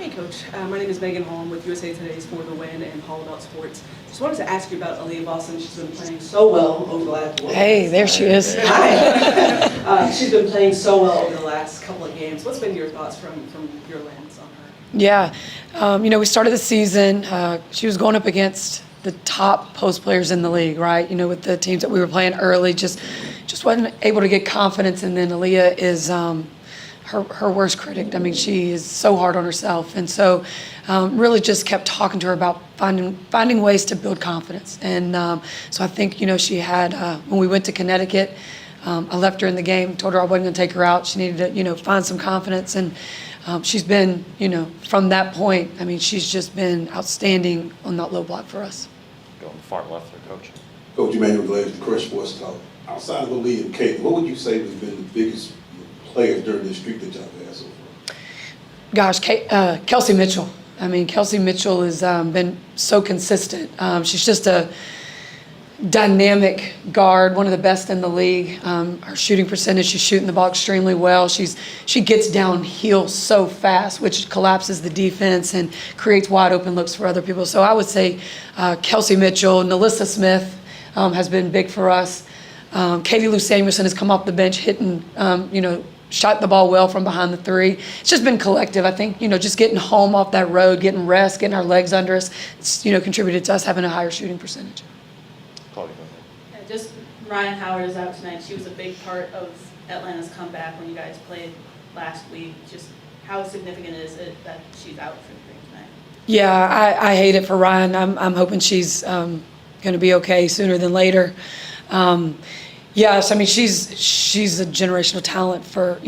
Hey, Coach. My name is Megan Holm with USA Today's For the Win and All About Sports. Just wanted to ask you about Aaliyah Boston. She's been playing so well over the last. Hey, there she is. Hi. She's been playing so well over the last couple of games. What's been your thoughts from your lens on her? Yeah, we started the season. She was going up against the top post players in the league, right? With the teams that we were playing early, just wasn't able to get confidence. And then Aaliyah is her worst critic. I mean, she is so hard on herself, and so really just kept talking to her about finding ways to build confidence. And so I think she had when we went to Connecticut. I left her in the game, told her I wasn't going to take her out. She needed to, find some confidence. And she's been, from that point, I mean, she's just been outstanding on that low block for us. Going far left there, Coach. Coach Emmanuel Glaze, the Crush Sports Talk. Outside of Aaliyah and Kate, what would you say has been the biggest players during this streak that y'all have had so far? Gosh, Kelsey Mitchell. I mean, Kelsey Mitchell has been so consistent. She's just a dynamic guard, one of the best in the league. Her shooting percentage, she's shooting the ball extremely well. She gets downhill so fast, which collapses the defense and creates wide open looks for other people. So I would say Kelsey Mitchell, Nalissa Smith has been big for us. Katie Lou Samuelson has come off the bench hitting, shot the ball well from behind the three. It's just been collective. I think, just getting home off that road, getting rest, getting our legs under us, it's, contributed to us having a higher shooting percentage. Just Ryan Howard is out tonight. She was a big part of Atlanta's comeback when you guys played last week. Just how significant is it that she's out for the game tonight? Yeah, I hate it for Ryan. I'm hoping she's going to be okay sooner than later. Yes, I mean she's a generational talent. For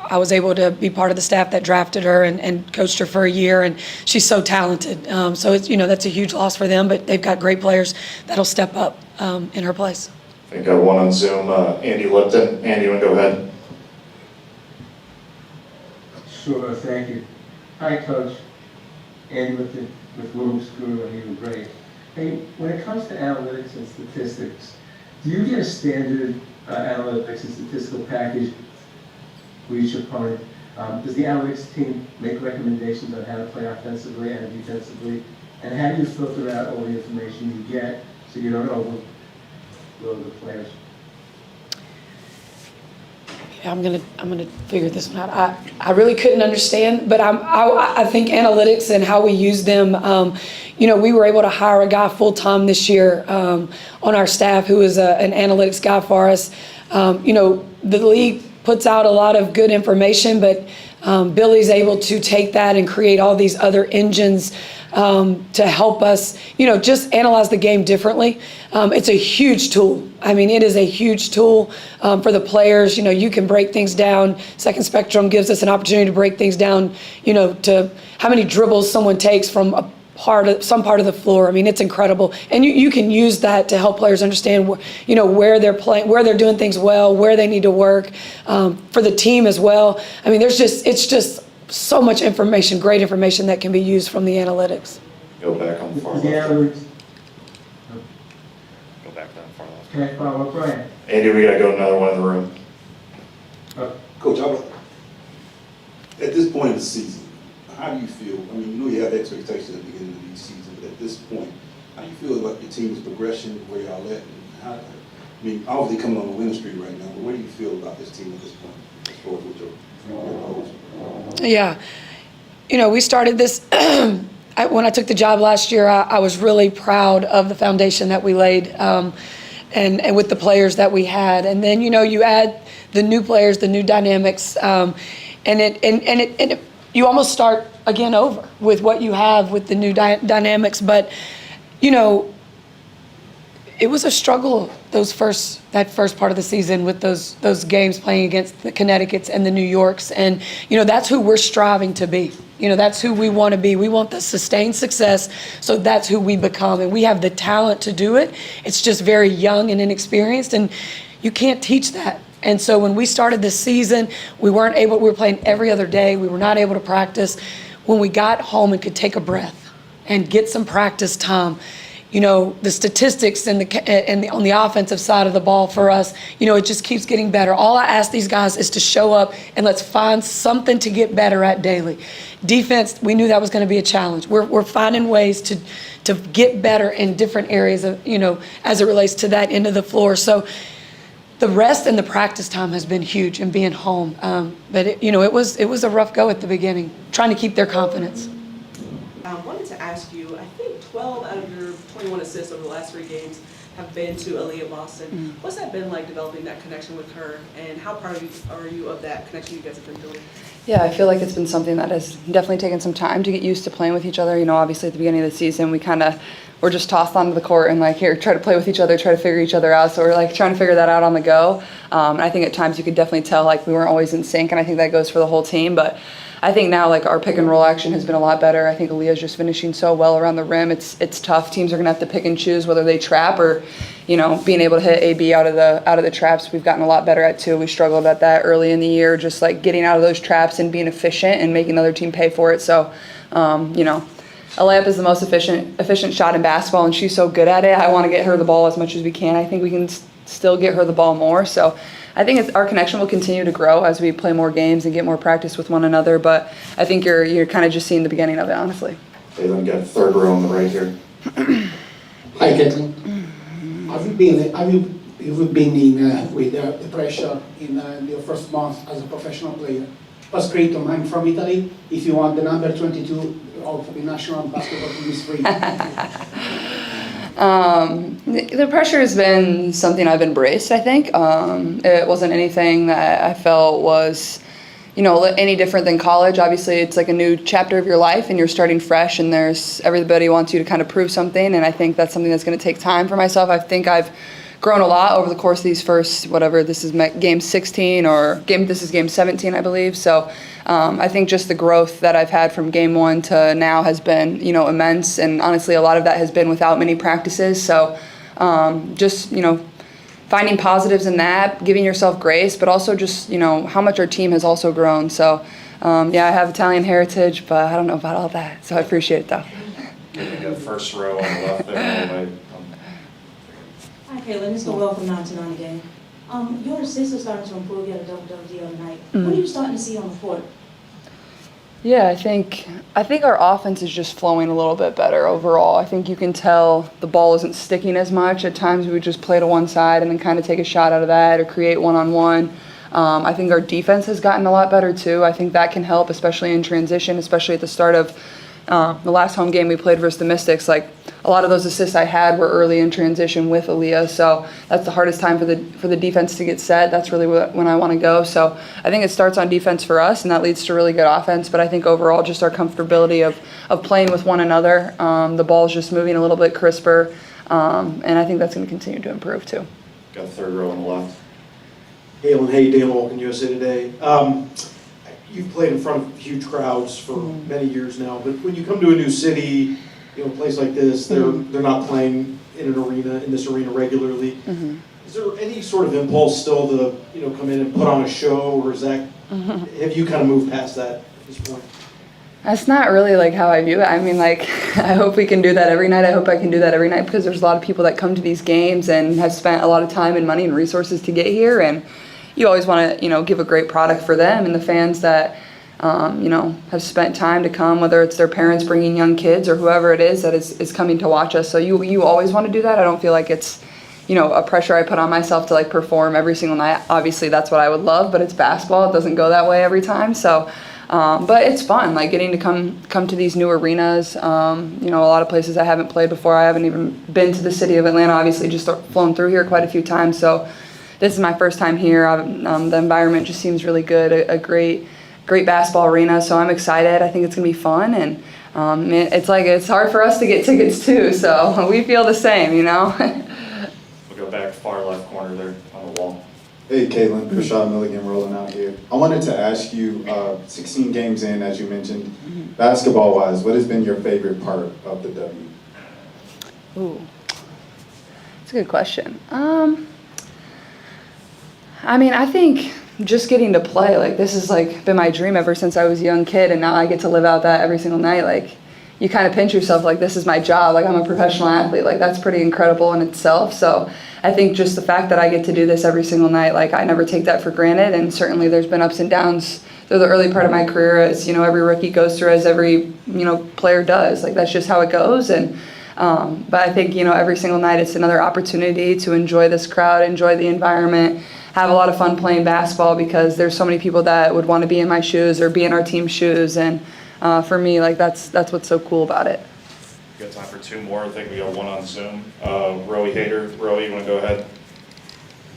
I was able to be part of the staff that drafted her and coached her for a year, and she's so talented. So it's that's a huge loss for them, but they've got great players that'll step up in her place. I think got one on Zoom. Andy Lipton. Andy, you want to go ahead? Sure, thank you. Hi, Coach. Andy Lipton with Williams School, and you were great. Hey, when it comes to analytics and statistics, do you get a standard analytics and statistical package for each opponent? Does the analytics team make recommendations on how to play offensively and defensively? And how do you filter out all the information you get so you don't overload the players? Yeah, I'm gonna figure this one out. I really couldn't understand, but I think analytics and how we use them. We were able to hire a guy full time this year on our staff who is an analytics guy for us. The league puts out a lot of good information, but Billy's able to take that and create all these other engines to help us, just analyze the game differently. It's a huge tool. I mean, it is a huge tool for the players. You can break things down. Second Spectrum gives us an opportunity to break things down, to how many dribbles someone takes from some part of the floor. I mean, it's incredible. And you can use that to help players understand, where they're playing, where they're doing things well, where they need to work, for the team as well. I mean, it's just so much information, great information that can be used from the analytics. Go back on the far The left. analytics. Go back down far left. Can I follow up, Brian? Andy, we got to go to another one in the room. Coach, at this point in the season, how do you feel? I mean, you have expectations at the beginning of each season, but at this point, how do you feel about your team's progression, where y'all at? And obviously coming on the winning streak right now, but where do you feel about this team at this point, as far as with your goals? Yeah. We started this, when I took the job last year, I was really proud of the foundation that we laid and with the players that we had. And then, you add the new players, the new dynamics, you almost start again over with what you have with the new dynamics. But, it was a struggle that first part of the season with those games playing against the Connecticut's and the New York's, and that's who we're striving to be. That's who we want to be. We want the sustained success, so that's who we become, and we have the talent to do it. It's just very young and inexperienced, and you can't teach that. And so when we started this season, we were playing every other day. We were not able to practice. When we got home and could take a breath and get some practice time, the statistics and on the offensive side of the ball for us, it just keeps getting better. All I ask these guys is to show up and let's find something to get better at daily. Defense, we knew that was going to be a challenge. We're finding ways to get better in different areas of, as it relates to that end of the floor. So the rest and the practice time has been huge, and being home. But it was a rough go at the beginning, trying to keep their confidence. I wanted to ask you, I think 12 out of your 21 assists over the last 3 games have been to Aaliyah Boston. What's that been like, developing that connection with her, and how proud are you of that connection you guys have been building? Yeah, I feel like it's been something that has definitely taken some time to get used to playing with each other. Obviously at the beginning of the season, we kind of were just tossed onto the court and here, try to play with each other, try to figure each other out. So we're trying to figure that out on the go. And I think at times you could definitely tell we weren't always in sync, and I think that goes for the whole team. But I think now our pick and roll action has been a lot better. I think Aaliyah's just finishing so well around the rim. It's tough. Teams are gonna have to pick and choose whether they trap or, being able to hit AB out of the traps. We've gotten a lot better at too. We struggled at that early in the year, just getting out of those traps and being efficient and making the other team pay for it. So, a layup is the most efficient shot in basketball, and she's so good at it. I want to get her the ball as much as we can. I think we can still get her the ball more. So I think our connection will continue to grow as we play more games and get more practice with one another. But I think you're kind of just seeing the beginning of it, honestly. Caitlin, got 3rd row on the right here. Hi, Caitlin. Have you been in with the pressure in your first month as a professional player? It was great. I'm from Italy. If you want the number 22 of the national basketball team is free. The pressure has been something I've embraced, I think. It wasn't anything that I felt was, any different than college. Obviously, it's a new chapter of your life, and you're starting fresh, and everybody wants you to kind of prove something, and I think that's something that's going to take time for myself. I think I've grown a lot over the course of these first, this is game 16 this is game 17, I believe. So I think just the growth that I've had from game 1 to now has been, immense. And honestly, a lot of that has been without many practices. So just, finding positives in that, giving yourself grace, but also just, how much our team has also grown. So I have Italian heritage, but I don't know about all that. So I appreciate it though. You got 1st row on the left there, all the way. Hi, Caitlin. This is Noel from 99 again. Your assists are starting to improve. You had a double-double the other night. What are you starting to see on the court? Yeah, I think our offense is just flowing a little bit better overall. I think you can tell the ball isn't sticking as much. At times we would just play to one side and then kind of take a shot out of that or create one-on-one. I think our defense has gotten a lot better too. I think that can help, especially in transition, especially at the start of the last home game we played versus the Mystics. A lot of those assists I had were early in transition with Aaliyah, so that's the hardest time for the defense to get set. That's really when I want to go. So I think it starts on defense for us, and that leads to really good offense. But I think overall, just our comfortability of playing with one another. The ball's just moving a little bit crisper, and I think that's going to continue to improve too. Got 3rd row on the left. Caitlin, hey, Dan Walken, USA Today. You've played in front of huge crowds for many years now, but when you come to a new city, a place like this, they're not playing in this arena regularly. Is there any sort of impulse still to come in and put on a show, or is that have you kind of moved past that at this point? That's not really how I view it. I mean, I hope we can do that every night. I hope I can do that every night, because there's a lot of people that come to these games and have spent a lot of time and money and resources to get here, and you always want to, give a great product for them and the fans that, have spent time to come, whether it's their parents bringing young kids or whoever it is that is coming to watch us. So you always want to do that. I don't feel like it's, a pressure I put on myself to perform every single night. Obviously that's what I would love, but it's basketball. It doesn't go that way every time. So, but it's fun, getting to come to these new arenas. A lot of places I haven't played before. I haven't even been to the city of Atlanta, obviously just flown through here quite a few times. So this is my first time here. The environment just seems really good, a great basketball arena, so I'm excited. I think it's going to be fun, and it's hard for us to get tickets too, so we feel the same, We'll go back far left corner there on the wall. Hey, Caitlin, Rashad Milligan rolling out here. I wanted to ask you, 16 games in, as you mentioned, basketball-wise, what has been your favorite part of the W? Ooh, that's a good question. I think just getting to play, this has been my dream ever since I was a young kid, and now I get to live out that every single night. you kind of pinch yourself like, this is my job, like I'm a professional athlete, like that's pretty incredible in itself. So I think just the fact that I get to do this every single night, like I never take that for granted, and certainly there's been ups and downs through the early part of my career, as every rookie goes through, as every player does, like that's just how it goes. And but I think every single night it's another opportunity to enjoy this crowd, enjoy the environment, have a lot of fun playing basketball, because there's so many people that would want to be in my shoes or be in our team's shoes, and for me, like that's what's so cool about it. Got time for two more. I think we got one on Zoom. Roey Hader. Roey, you want to go ahead?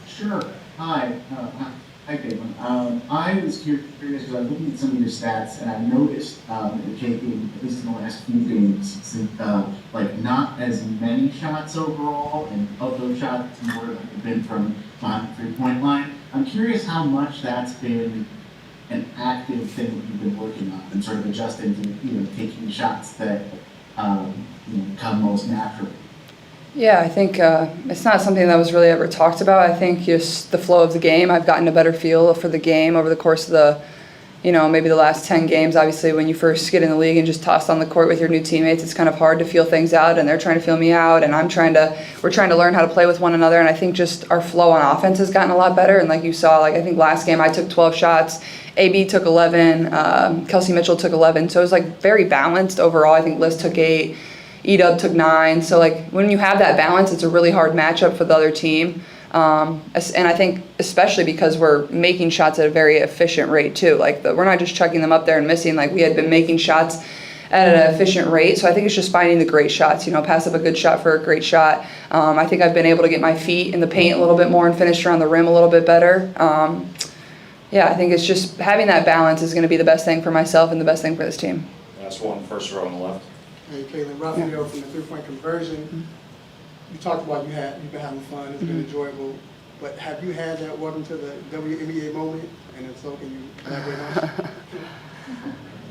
Sure. Hi. Hi, Caitlin. I was curious because I was looking at some of your stats, and I noticed that you're taking, at least in the last few games, like not as many shots overall, and of those shots, more have been from behind the three-point line. I'm curious how much that's been an active thing that you've been working on, and sort of adjusting to taking shots that come most naturally. Yeah, I think it's not something that was really ever talked about. I think just the flow of the game, I've gotten a better feel for the game over the course of the, maybe the last 10 games. Obviously, when you first get in the league and just tossed on the court with your new teammates, it's kind of hard to feel things out, and they're trying to feel me out, and we're trying to learn how to play with one another. And I think just our flow on offense has gotten a lot better. And like you saw, I think last game I took 12 shots, AB took 11, Kelsey Mitchell took 11. So it was very balanced overall. I think Liz took 8. E-Dub took 9. So when you have that balance, it's a really hard matchup for the other team. And I think especially because we're making shots at a very efficient rate too. We're not just chucking them up there and missing. We had been making shots at an efficient rate. So I think it's just finding the great shots. Pass up a good shot for a great shot. I think I've been able to get my feet in the paint a little bit more and finish around the rim a little bit better. I think it's just having that balance is going to be the best thing for myself and the best thing for this team. Last one, first row on the left. Hey, Caitlin, Raphael from the three-point conversion. You talked about you've been having fun, it's been enjoyable, but have you had that welcome to the WNBA moment? And if so, can you elaborate on it?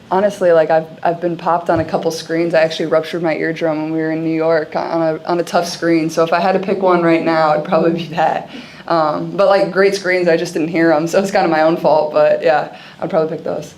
Honestly, I've been popped on a couple screens. I actually ruptured my eardrum when we were in New York on a tough screen. So if I had to pick one right now, it'd probably be that. But great screens, I just didn't hear them, so it's kind of my own fault. But yeah, I'd probably pick those.